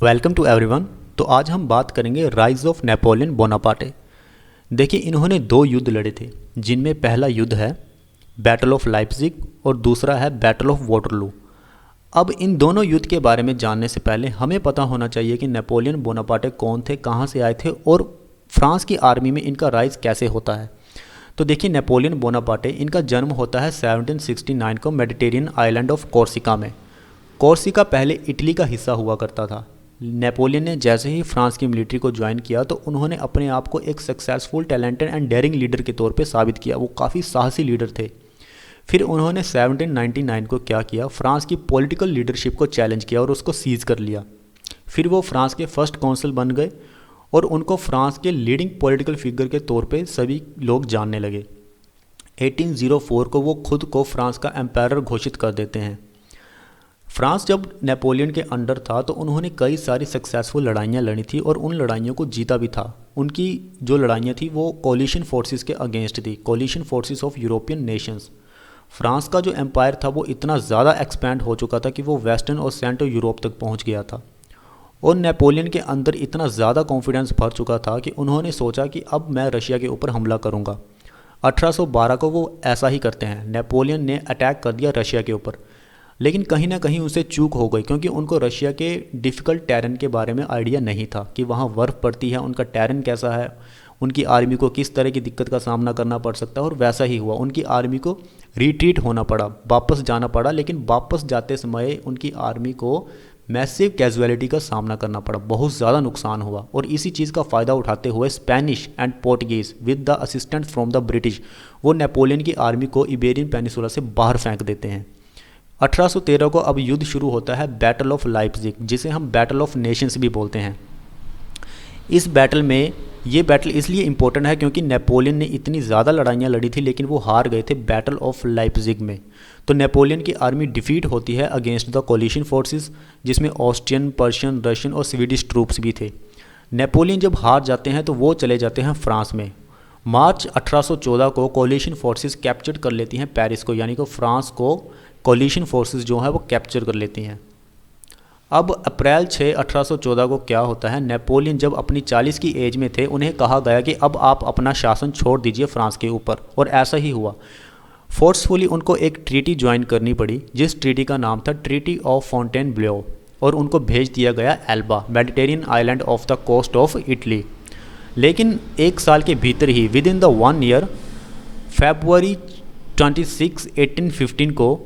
Welcome to everyone. तो आज हम बात करेंगे राइज ऑफ नेपोलियन बोनापार्टे। देखिए, इन्होंने दो युद्ध लड़े थे, जिनमें पहला युद्ध है बैटल ऑफ लाइप्जिग और दूसरा है बैटल ऑफ वाटरलू। अब इन दोनों युद्ध के बारे में जानने से पहले हमें पता होना चाहिए कि नेपोलियन बोनापार्टे कौन थे, कहाँ से आए थे और फ्रांस की आर्मी में इनका राइज कैसे होता है। तो देखिए, नेपोलियन बोनापार्टे, इनका जन्म होता है 1769 को मेडिटेरियन आइलैंड ऑफ कोर्सिका में। कोर्सिका पहले इटली का हिस्सा हुआ करता था। नेपोलियन ने जैसे ही फ्रांस की मिलिट्री को ज्वाइन किया तो उन्होंने अपने आप को एक successful, talented and daring leader के तौर पे साबित किया। वो काफ़ी साहसी लीडर थे। फिर उन्होंने 1799 को क्या किया, फ्रांस की पॉलिटिकल लीडरशिप को चैलेंज किया और उसको सीज कर लिया। फिर वो फ्रांस के फर्स्ट कौंसल बन गए और उनको फ्रांस के लीडिंग पॉलिटिकल फिगर के तौर पे सभी लोग जानने लगे। 1804 को वो खुद को फ्रांस का एम्पायर घोषित कर देते हैं। फ्रांस जब नेपोलियन के अंडर था तो उन्होंने कई सारी सक्सेसफुल लड़ाइयाँ लड़ी थी और उन लड़ाइयों को जीता भी था। उनकी जो लड़ाइयाँ थी वो कोलिशन फोर्सेस के अगेंस्ट थी, coalition forces of European nations. France का जो एम्पायर था वो इतना ज़्यादा एक्सपैंड हो चुका था कि वो वेस्टर्न और सेंट्रल यूरोप तक पहुँच गया था और नेपोलियन के अंदर इतना ज़्यादा कॉन्फिडेंस भर चुका था कि उन्होंने सोचा कि अब मैं रशिया के ऊपर हमला करूँगा। 1812 को वो ऐसा ही करते हैं। नेपोलियन ने अटैक कर दिया रशिया के ऊपर, लेकिन कहीं ना कहीं उनसे चूक हो गई क्योंकि उनको रशिया के डिफ़िकल्ट टेरेन के बारे में आइडिया नहीं था कि वहाँ बर्फ़ पड़ती है, उनका टेरेन कैसा है, उनकी आर्मी को किस तरह की दिक्कत का सामना करना पड़ सकता है। और वैसा ही हुआ, उनकी आर्मी को रिट्रीट होना पड़ा, वापस जाना पड़ा। लेकिन वापस जाते समय उनकी आर्मी को मैसिव कैजुअलिटी का सामना करना पड़ा, बहुत ज़्यादा नुकसान हुआ। और इसी चीज़ का फ़ायदा उठाते हुए Spanish and Portuguese with the assistant from the British वो नेपोलियन की आर्मी को इबेरियन पेनिसुला से बाहर फेंक देते हैं। 1813 को अब युद्ध शुरू होता है बैटल ऑफ लाइप्जिग, जिसे हम बैटल ऑफ नेशंस भी बोलते हैं। इस बैटल में, ये बैटल इसलिए इम्पोर्टेंट है क्योंकि नेपोलियन ने इतनी ज़्यादा लड़ाइयाँ लड़ी थी लेकिन वो हार गए थे बैटल ऑफ लाइप्जिग में। तो नेपोलियन की आर्मी डिफीट होती है अगेंस्ट द कोलिशन फोर्सेस, जिसमें ऑस्ट्रियन, पर्शियन, रशियन और स्वीडिश ट्रूप्स भी थे। नेपोलियन जब हार जाते हैं तो वो चले जाते हैं फ्रांस में। मार्च 1814 को कोलिशन फोर्सेस कैप्चर कर लेती हैं पेरिस को, यानी कि फ्रांस को कोलिशन फोर्सेस जो है वो कैप्चर कर लेती हैं। अब अप्रैल 6, 1814 को क्या होता है, नेपोलियन जब अपनी 40 की एज में थे उन्हें कहा गया कि अब आप अपना शासन छोड़ दीजिए फ्रांस के ऊपर, और ऐसा ही हुआ। फोर्सफुली उनको एक ट्रीटी ज्वाइन करनी पड़ी, जिस ट्रीटी का नाम था ट्रीटी ऑफ फॉन्टेनब्लेओ, और उनको भेज दिया गया Elba, Mediterranean island off the coast of Italy. लेकिन एक साल के भीतर ही, within the 1 year, February 26, 1815 को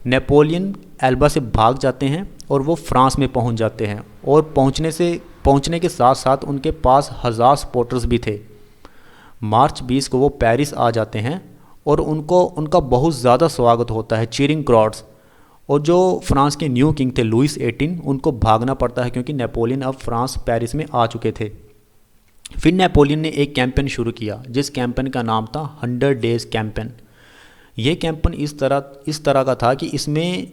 नेपोलियन एल्बा से भाग जाते हैं और वो फ्रांस में पहुंच जाते हैं। और पहुंचने के साथ साथ उनके पास 1000 सपोर्टर्स भी थे। मार्च 20 को वो पेरिस आ जाते हैं और उनका बहुत ज़्यादा स्वागत होता है, चीरिंग क्राउड्स। और जो फ्रांस के न्यू किंग थे लुइस 18, उनको भागना पड़ता है क्योंकि नेपोलियन अब फ्रांस पेरिस में आ चुके थे। फिर नेपोलियन ने एक कैंपेन शुरू किया, जिस कैंपेन का नाम था 100 डेज़ कैंपेन। ये कैंपेन इस तरह का था कि इसमें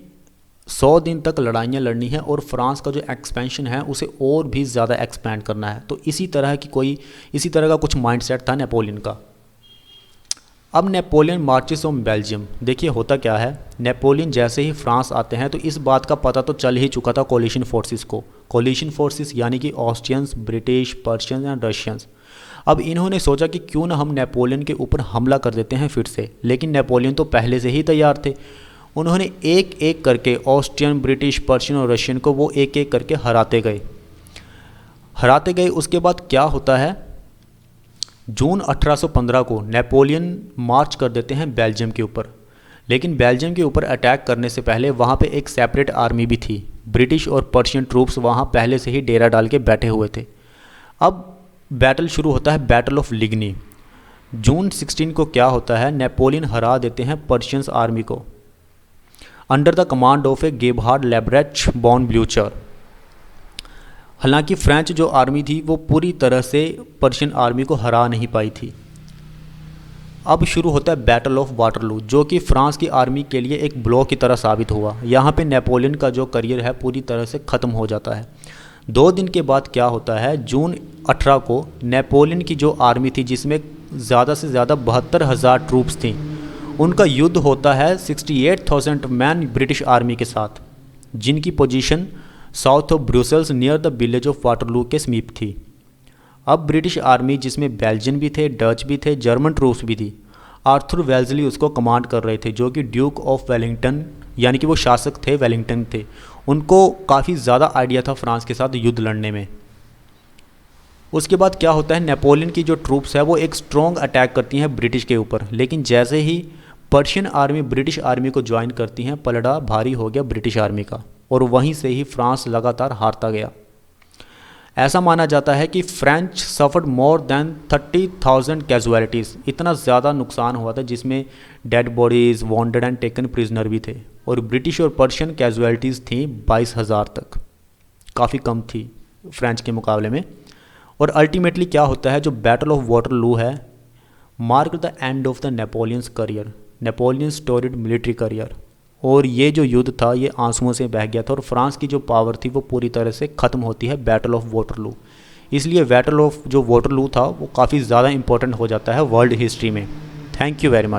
100 दिन तक लड़ाइयाँ लड़नी है और फ्रांस का जो एक्सपेंशन है उसे और भी ज़्यादा एक्सपैंड करना है। तो इसी तरह का कुछ माइंडसेट था नेपोलियन का। अब नेपोलियन मार्चेस ऑन बेल्जियम। देखिए होता क्या है, नेपोलियन जैसे ही फ्रांस आते हैं तो इस बात का पता तो चल ही चुका था कोलिशन फोर्सेस को। कोलिशन फोर्सेस यानी कि Austrians, British, Persians and Russians. अब इन्होंने सोचा कि क्यों ना हम नेपोलियन के ऊपर हमला कर देते हैं फिर से, लेकिन नेपोलियन तो पहले से ही तैयार थे। उन्होंने एक एक करके ऑस्ट्रियन, ब्रिटिश, पर्शियन और रशियन को वो एक एक करके हराते गए। उसके बाद क्या होता है, जून 1815 को नेपोलियन मार्च कर देते हैं बेल्जियम के ऊपर। लेकिन बेल्जियम के ऊपर अटैक करने से पहले वहाँ पे एक सेपरेट आर्मी भी थी। ब्रिटिश और पर्शियन ट्रूप्स वहाँ पहले से ही डेरा डाल के बैठे हुए थे। अब बैटल शुरू होता है, बैटल ऑफ लिग्नी। जून 16 को क्या होता है, नेपोलियन हरा देते हैं पर्शियंस आर्मी को under the command of a Gebhard Leberecht von Blucher. हालांकि फ्रेंच जो आर्मी थी वो पूरी तरह से पर्शियन आर्मी को हरा नहीं पाई थी। अब शुरू होता है बैटल ऑफ वाटरलू, जो कि फ्रांस की आर्मी के लिए एक ब्लो की तरह साबित हुआ। यहाँ पे नेपोलियन का जो करियर है पूरी तरह से ख़त्म हो जाता है। 2 दिन के बाद क्या होता है, जून 18 को नेपोलियन की जो आर्मी थी, जिसमें ज़्यादा से ज़्यादा 72,000 ट्रूप्स थी, उनका युद्ध होता है 68,000 मैन ब्रिटिश आर्मी के साथ, जिनकी position south of Brussels near the village of Waterloo के समीप थी। अब ब्रिटिश आर्मी, जिसमें बेल्जियन भी थे, डच भी थे, जर्मन ट्रूप्स भी थी, आर्थर वेल्जली उसको कमांड कर रहे थे, जो कि ड्यूक ऑफ वेलिंगटन यानी कि वो शासक थे, वेलिंगटन थे। उनको काफ़ी ज़्यादा आइडिया था फ्रांस के साथ युद्ध लड़ने में। उसके बाद क्या होता है, नेपोलियन की जो ट्रूप्स है वो एक स्ट्रॉन्ग अटैक करती हैं ब्रिटिश के ऊपर, लेकिन जैसे ही पर्शियन आर्मी ब्रिटिश आर्मी को ज्वाइन करती हैं, पलड़ा भारी हो गया ब्रिटिश आर्मी का, और वहीं से ही फ्रांस लगातार हारता गया। ऐसा माना जाता है कि French suffered more than 30,000 casualties, इतना ज़्यादा नुकसान हुआ था, जिसमें dead bodies, wounded and taken prisoner भी थे, और ब्रिटिश और पर्शियन कैजुअलिटीज़ थी 22,000 तक, काफ़ी कम थी फ्रेंच के मुकाबले में। और अल्टीमेटली क्या होता है, जो बैटल ऑफ वाटरलू है mark the end of the Napoleon's career, Napoleon storied military career. और ये जो युद्ध था ये आंसुओं से बह गया था, और फ्रांस की जो पावर थी वो पूरी तरह से ख़त्म होती है बैटल ऑफ वाटरलू। इसलिए बैटल ऑफ जो वाटरलू था वो काफ़ी ज़्यादा इंपॉर्टेंट हो जाता है वर्ल्ड हिस्ट्री में। Thank you very much.